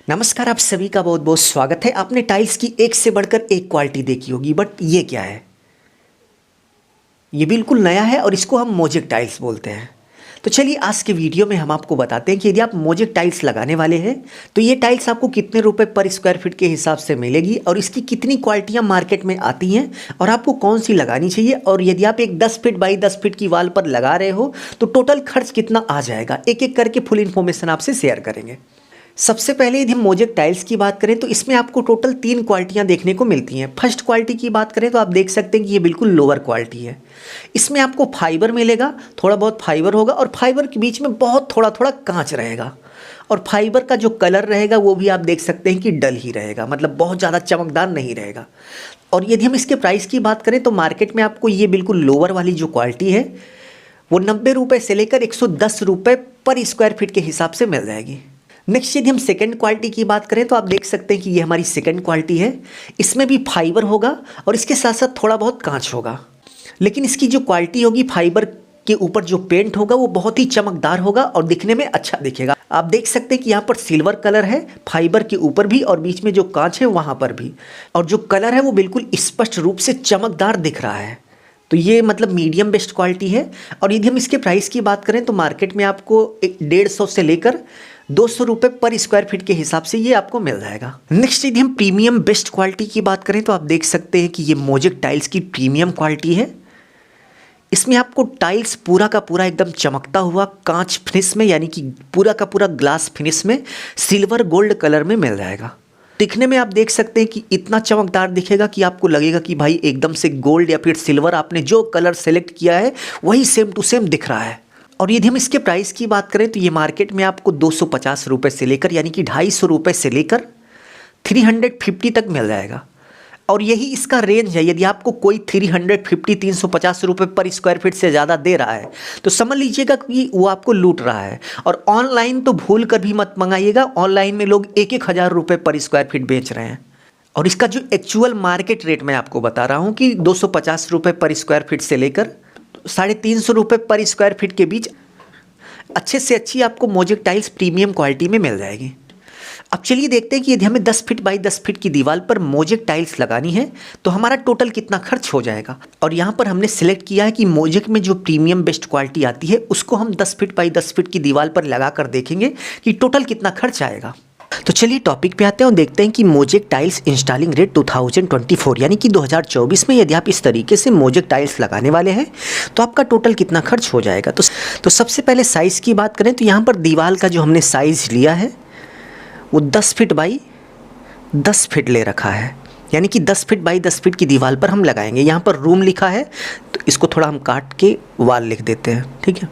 नमस्कार, आप सभी का बहुत बहुत स्वागत है। आपने टाइल्स की एक से बढ़कर एक क्वालिटी देखी होगी, बट ये क्या है? ये बिल्कुल नया है और इसको हम मोजेक टाइल्स बोलते हैं। तो चलिए आज के वीडियो में हम आपको बताते हैं कि यदि आप मोजेक टाइल्स लगाने वाले हैं तो ये टाइल्स आपको कितने रुपए पर स्क्वायर फीट के हिसाब से मिलेगी और इसकी कितनी क्वालिटियाँ मार्केट में आती हैं और आपको कौन सी लगानी चाहिए, और यदि आप एक 10 फीट बाई 10 फीट की वाल पर लगा रहे हो तो टोटल खर्च कितना आ जाएगा, एक एक करके फुल इन्फॉर्मेशन आपसे शेयर करेंगे। सबसे पहले यदि हम मोजेक टाइल्स की बात करें तो इसमें आपको टोटल 3 क्वालिटियाँ देखने को मिलती हैं। फर्स्ट क्वालिटी की बात करें तो आप देख सकते हैं कि ये बिल्कुल लोअर क्वालिटी है। इसमें आपको फाइबर मिलेगा, थोड़ा बहुत फाइबर होगा और फाइबर के बीच में बहुत थोड़ा थोड़ा कांच रहेगा, और फाइबर का जो कलर रहेगा वो भी आप देख सकते हैं कि डल ही रहेगा, मतलब बहुत ज़्यादा चमकदार नहीं रहेगा। और यदि हम इसके प्राइस की बात करें तो मार्केट में आपको ये बिल्कुल लोअर वाली जो क्वालिटी है वो 90 रुपये से लेकर 110 रुपये पर स्क्वायर फीट के हिसाब से मिल जाएगी। नेक्स्ट यदि हम सेकंड क्वालिटी की बात करें तो आप देख सकते हैं कि ये हमारी सेकंड क्वालिटी है। इसमें भी फाइबर होगा और इसके साथ साथ थोड़ा बहुत कांच होगा, लेकिन इसकी जो क्वालिटी होगी फाइबर के ऊपर जो पेंट होगा वो बहुत ही चमकदार होगा और दिखने में अच्छा दिखेगा। आप देख सकते हैं कि यहाँ पर सिल्वर कलर है फाइबर के ऊपर भी और बीच में जो कांच है वहाँ पर भी, और जो कलर है वो बिल्कुल स्पष्ट रूप से चमकदार दिख रहा है। तो ये मतलब मीडियम बेस्ट क्वालिटी है। और यदि हम इसके प्राइस की बात करें तो मार्केट में आपको 150 से लेकर 200 रुपये पर स्क्वायर फीट के हिसाब से ये आपको मिल जाएगा। नेक्स्ट यदि हम प्रीमियम बेस्ट क्वालिटी की बात करें तो आप देख सकते हैं कि ये मोजेक टाइल्स की प्रीमियम क्वालिटी है। इसमें आपको टाइल्स पूरा का पूरा एकदम चमकता हुआ कांच फिनिश में, यानी कि पूरा का पूरा ग्लास फिनिश में सिल्वर गोल्ड कलर में मिल जाएगा। दिखने में आप देख सकते हैं कि इतना चमकदार दिखेगा कि आपको लगेगा कि भाई एकदम से गोल्ड या फिर सिल्वर, आपने जो कलर सेलेक्ट किया है वही सेम टू सेम दिख रहा है। और यदि हम इसके प्राइस की बात करें तो ये मार्केट में आपको 250 रुपये से लेकर, यानी कि 250 रुपये से लेकर 350 तक मिल जाएगा। और यही इसका रेंज है। यदि आपको कोई 350 रुपये पर स्क्वायर फीट से ज़्यादा दे रहा है तो समझ लीजिएगा कि वो आपको लूट रहा है। और ऑनलाइन तो भूल कर भी मत मंगाइएगा, ऑनलाइन में लोग 1,000 रुपये पर स्क्वायर फीट बेच रहे हैं। और इसका जो एक्चुअल मार्केट रेट मैं आपको बता रहा हूँ कि 250 रुपये पर स्क्वायर फीट से लेकर 350 रुपये पर स्क्वायर फीट के बीच अच्छे से अच्छी आपको मोजेक टाइल्स प्रीमियम क्वालिटी में मिल जाएगी। अब चलिए देखते हैं कि यदि हमें 10 फीट बाई 10 फीट की दीवार पर मोजेक टाइल्स लगानी है तो हमारा टोटल कितना खर्च हो जाएगा। और यहाँ पर हमने सिलेक्ट किया है कि मोजेक में जो प्रीमियम बेस्ट क्वालिटी आती है उसको हम 10 फीट बाई 10 फीट की दीवार पर लगा कर देखेंगे कि टोटल कितना खर्च आएगा। तो चलिए टॉपिक पे आते हैं और देखते हैं कि मोजेक टाइल्स इंस्टॉलिंग रेट 2024 यानी कि 2024 में यदि आप इस तरीके से मोजेक टाइल्स लगाने वाले हैं तो आपका टोटल कितना खर्च हो जाएगा। तो सबसे पहले साइज़ की बात करें तो यहाँ पर दीवार का जो हमने साइज़ लिया है वो 10 फीट बाई 10 फीट ले रखा है, यानी कि 10 फीट बाई 10 फीट की दीवार पर हम लगाएंगे। यहाँ पर रूम लिखा है तो इसको थोड़ा हम काट के वाल लिख देते हैं, ठीक है।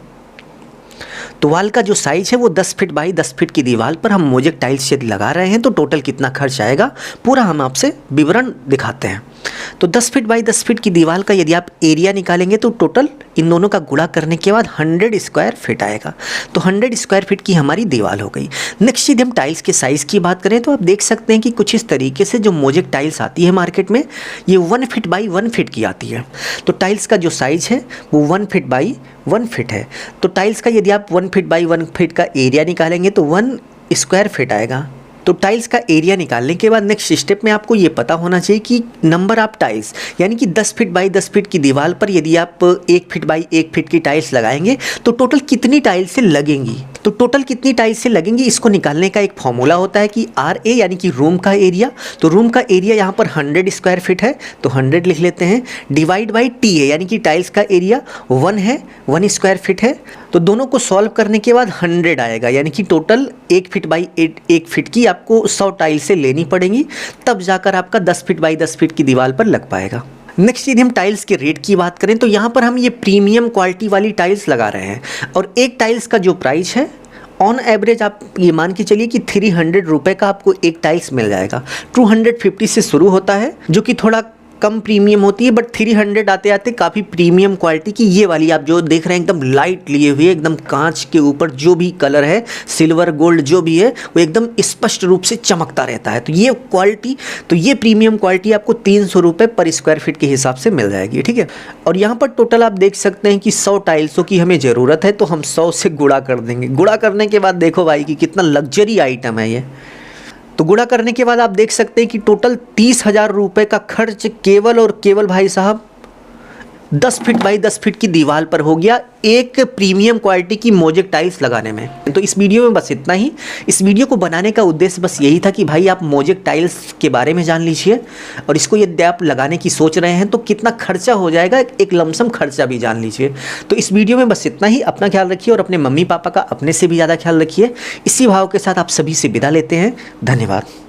तो वाल का जो साइज है वो 10 फीट बाई 10 फीट की दीवार पर हम मोजेक टाइल्स यदि लगा रहे हैं तो टोटल कितना खर्च आएगा पूरा हम आपसे विवरण दिखाते हैं। तो 10 फीट बाई 10 फीट की दीवार का यदि आप एरिया निकालेंगे तो टोटल इन दोनों का गुणा करने के बाद 100 स्क्वायर फीट आएगा। तो 100 स्क्वायर फीट की हमारी दीवार हो गई। नेक्स्ट यदि हम टाइल्स के साइज़ की बात करें तो आप देख सकते हैं कि कुछ इस तरीके से जो मोजेक टाइल्स आती है मार्केट में ये 1 फीट बाई 1 फीट की आती है। तो टाइल्स का जो साइज़ है वो 1 फीट बाई 1 फीट है। तो टाइल्स का यदि आप 1 फीट बाई 1 फीट का एरिया निकालेंगे तो 1 स्क्वायर फीट आएगा। तो टाइल्स का एरिया निकालने के बाद नेक्स्ट स्टेप में आपको ये पता होना चाहिए कि नंबर ऑफ टाइल्स, यानी कि 10 फीट बाई 10 फीट की दीवार पर यदि आप 1 फीट बाई 1 फीट की टाइल्स लगाएंगे तो टोटल कितनी टाइल्स से लगेंगी। तो टोटल कितनी टाइल्स से लगेंगी इसको निकालने का एक फॉर्मूला होता है कि RA यानी कि रूम का एरिया। तो रूम का एरिया यहाँ पर 100 स्क्वायर फीट है तो 100 लिख लेते हैं, डिवाइड बाई TA यानी कि टाइल्स का एरिया 1 है, 1 स्क्वायर फीट है। तो दोनों को सॉल्व करने के बाद 100 आएगा, यानी कि टोटल 1 फीट बाई 1 फीट की आपको 100 टाइल्स से लेनी पड़ेंगी, तब जाकर आपका 10 फीट बाई 10 फीट की दीवार पर लग पाएगा। नेक्स्ट यदि हम टाइल्स के रेट की बात करें तो यहाँ पर हम ये प्रीमियम क्वालिटी वाली टाइल्स लगा रहे हैं और एक टाइल्स का जो प्राइस है ऑन एवरेज आप ये मान के चलिए कि 300 रुपये का आपको एक टाइल्स मिल जाएगा। 250 से शुरू होता है जो कि थोड़ा कम प्रीमियम होती है, बट 300 आते आते काफ़ी प्रीमियम क्वालिटी की ये वाली आप जो देख रहे हैं एकदम लाइट लिए हुए, एकदम कांच के ऊपर जो भी कलर है सिल्वर गोल्ड जो भी है वो एकदम स्पष्ट रूप से चमकता रहता है। तो ये क्वालिटी, तो ये प्रीमियम क्वालिटी आपको 300 रुपये पर स्क्वायर फीट के हिसाब से मिल जाएगी, ठीक है। और यहाँ पर टोटल आप देख सकते हैं कि 100 टाइल्सों की हमें ज़रूरत है तो हम 100 से गुणा कर देंगे। गुणा करने के बाद देखो भाई कि कितना लग्जरी आइटम है ये। तो गुणा करने के बाद आप देख सकते हैं कि टोटल 30,000 रुपये का खर्च केवल और केवल भाई साहब 10 फीट बाई 10 फीट की दीवार पर हो गया एक प्रीमियम क्वालिटी की मोजेक टाइल्स लगाने में। तो इस वीडियो में बस इतना ही। इस वीडियो को बनाने का उद्देश्य बस यही था कि भाई आप मोजेक टाइल्स के बारे में जान लीजिए, और इसको यदि आप लगाने की सोच रहे हैं तो कितना खर्चा हो जाएगा, एक लमसम खर्चा भी जान लीजिए। तो इस वीडियो में बस इतना ही। अपना ख्याल रखिए और अपने मम्मी पापा का अपने से भी ज़्यादा ख्याल रखिए। इसी भाव के साथ आप सभी से विदा लेते हैं। धन्यवाद।